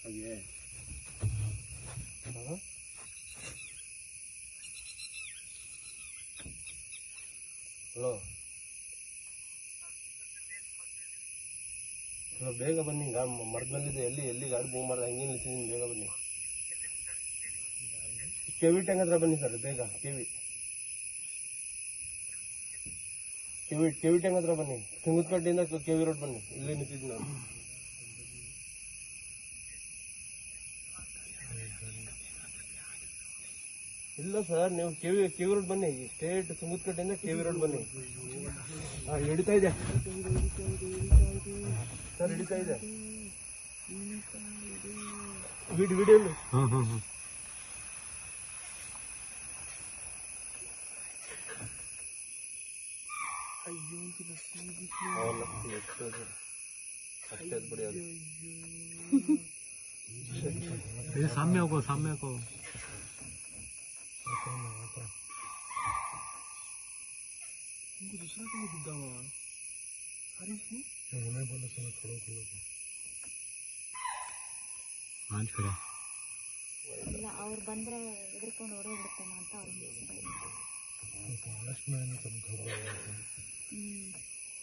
ಹಾಗೆ ಹಲೋ ಬೇಗ ಬನ್ನಿ. ಮರದ ಬಂದಿದೆ. ಎಲ್ಲಿ ಗಾಡಿ ಮೂವ್ ಮಾಡ್ದೆ ಹಂಗೆ ನಿಲ್ಸಿದ್ದೀನಿ. ಬೇಗ ಬನ್ನಿ. ಕೆವಿ ಟ್ಯಾಂಕ್ ಹತ್ರ ಬನ್ನಿ ಸರ್. ಬೇಗ ಕೆವಿ ಟ್ಯಾಂಕ್ ಹತ್ರ ಬನ್ನಿ. ತುಂಗದಕಟ್ಟೆಯಿಂದ ಕೆವಿ ರೋಡ್ ಬನ್ನಿ. ಇಲ್ಲೇ ನಿಂತಿದ್ದೀನಿ ನಾನು. ಇಲ್ಲ ಸರ್, ನೀವು ಕೆವಿ ರೋಡ್ ಬನ್ನಿ. ಸ್ಟೇಟ್ ತುಂಗದಕಟ್ಟೆಯಿಂದ ಕೆವಿ ರೋಡ್ ಬನ್ನಿ. ಹಿಡಿತಾ ಇದೆ ಸರ್, ಹಿಡಿತಾ ಇದೆ. ವಿಡಿಯೋ सामने को दूसरा कहीं दिखा हुआ। अरे आज खड़ा ಇಲ್ಲ ಅವ್ರು ಬಂದ್ರೆ ಎದುರ್ಕೊಂಡು ಓಡೋಗ್ಬಿಡ್ತಾನೆ ಅಂತ ಅವ್ರು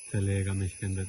चलेगा मैं इसके अंदर